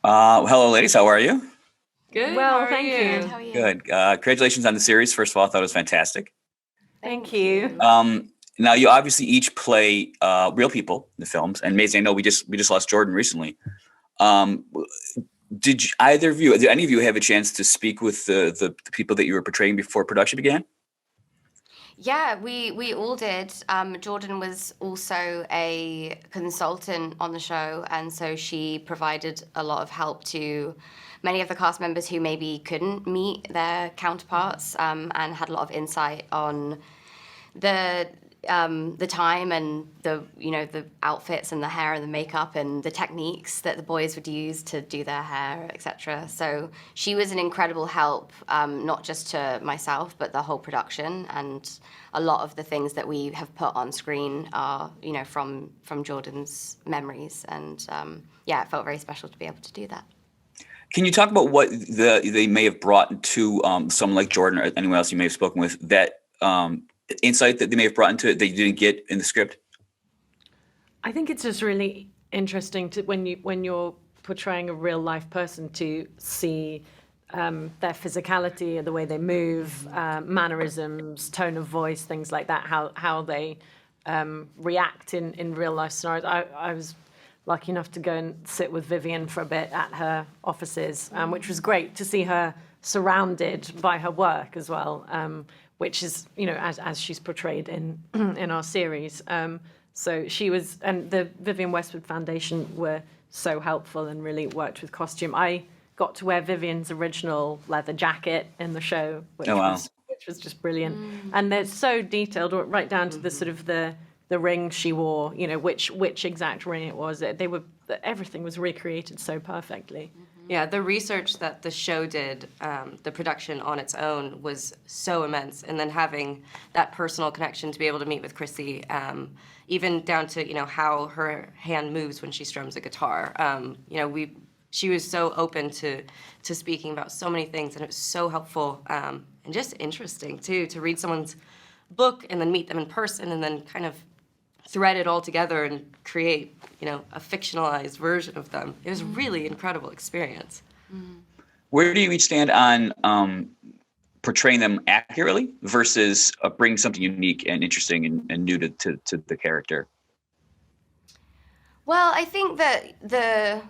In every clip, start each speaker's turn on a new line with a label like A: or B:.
A: Hello, ladies. How are you?
B: Good.
C: Well,
B: how
C: thank
B: are
C: you.
B: How are you?
A: Good. Congratulations on the series. First of all, I thought it was fantastic.
C: Thank you.
A: Now, you obviously each play real people in the films, and Maisie, I know we just lost Jordan recently. Did any of you have a chance to speak with the people that you were portraying before production began?
B: Yeah, we all did. Jordan was also a consultant on the show, and so she provided a lot of help to many of the cast members who maybe couldn't meet their counterparts, and had a lot of insight on the time and the outfits and the hair and the makeup and the techniques that the boys would use to do their hair, etc. So she was an incredible help, not just to myself but the whole production, and a lot of the things that we have put on screen are from Jordan's memories, and it felt very special to be able to do that.
A: Can you talk about what they may have brought to someone like Jordan or anyone else you may have spoken with, that insight that they may have brought into it that you didn't get in the script?
C: I think it's just really interesting to when you're portraying a real life person to see their physicality, the way they move, mannerisms, tone of voice, things like that, how they react in real life scenarios. I was lucky enough to go and sit with Vivienne for a bit at her offices, which was great to see her surrounded by her work as well, which is, as she's portrayed in our series. So she was, and the Vivienne Westwood Foundation were so helpful and really worked with costume. I got to wear Vivienne's original leather jacket in the show, which was just brilliant. And they're so detailed, right down to the sort of the ring she wore, which exact ring it was. Everything was recreated so perfectly.
D: Yeah, the research that the show did, the production on its own, was so immense. And then having that personal connection to be able to meet with Chrissie, even down to how her hand moves when she strums a guitar. She was so open to speaking about so many things, and it was so helpful and just interesting too to read someone's book and then meet them in person and then kind of thread it all together and create, a fictionalized version of them. It was a really incredible experience.
A: Where do you each stand on portraying them accurately versus bringing something unique and interesting and new to the character?
B: Well, I think that the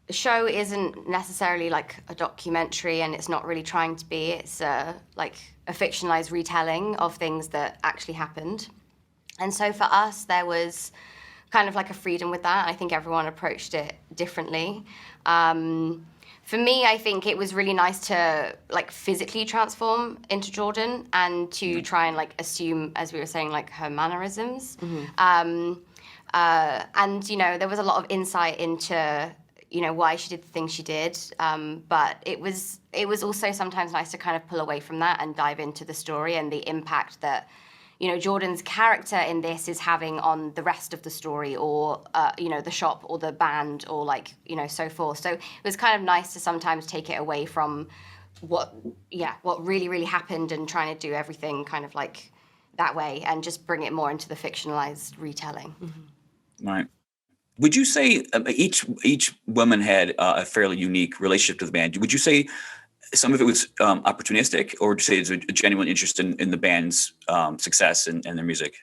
B: show isn't necessarily like a documentary, and it's not really trying to be. It's like a fictionalized retelling of things that actually happened. And so for us, there was kind of like a freedom with that. I think everyone approached it differently. For me, I think it was really nice to like physically transform into Jordan and to try and like assume, as we were saying, like her mannerisms. And there was a lot of insight into why she did the things she did. But it was also sometimes nice to kind of pull away from that and dive into the story and the impact that Jordan's character in this is having on the rest of the story, or the shop or the band, or so forth. So it was kind of nice to sometimes take it away from what really, really happened and trying to do everything kind of like that way and just bring it more into the fictionalized retelling.
A: Right. Would you say each woman had a fairly unique relationship to the band? Would you say some of it was opportunistic, or would you say it's a genuine interest in the band's success and their music?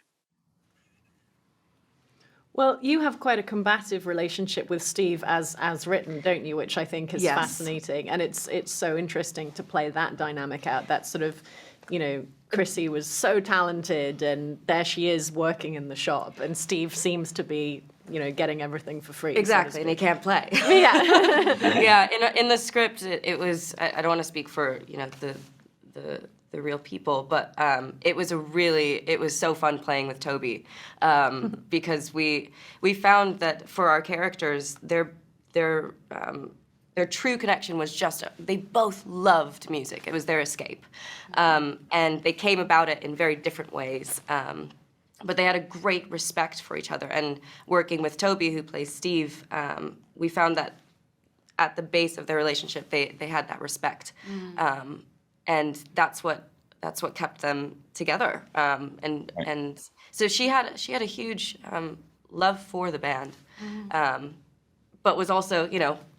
C: Well, you have quite a combative relationship with Steve as written, don't you? Which I think is fascinating, and it's so interesting to play that dynamic out. That sort of, Chrissie was so talented, and there she is working in the shop, and Steve seems to be getting everything for free.
D: Exactly, and he can't play.
C: Yeah.
D: Yeah, in the script, it was, I don't want to speak for, the real people, but it was so fun playing with Toby, because we found that for our characters, their true connection was just, they both loved music. It was their escape. And they came about it in very different ways. But they had a great respect for each other. And working with Toby, who plays Steve, we found that at the base of their relationship, they had that respect. And that's what kept them together. And so she had a huge love for the band. but was also,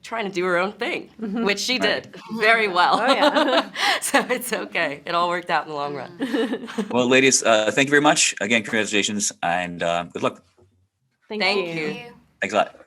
D: trying to do her own thing, which she did very well.
C: Oh, yeah.
D: So it's okay. It all worked out in the long run.
A: Well, ladies, thank you very much. Again, congratulations and good luck.
C: Thank
D: Thank
C: you.
D: you.
B: Thank you.
A: Thanks a lot.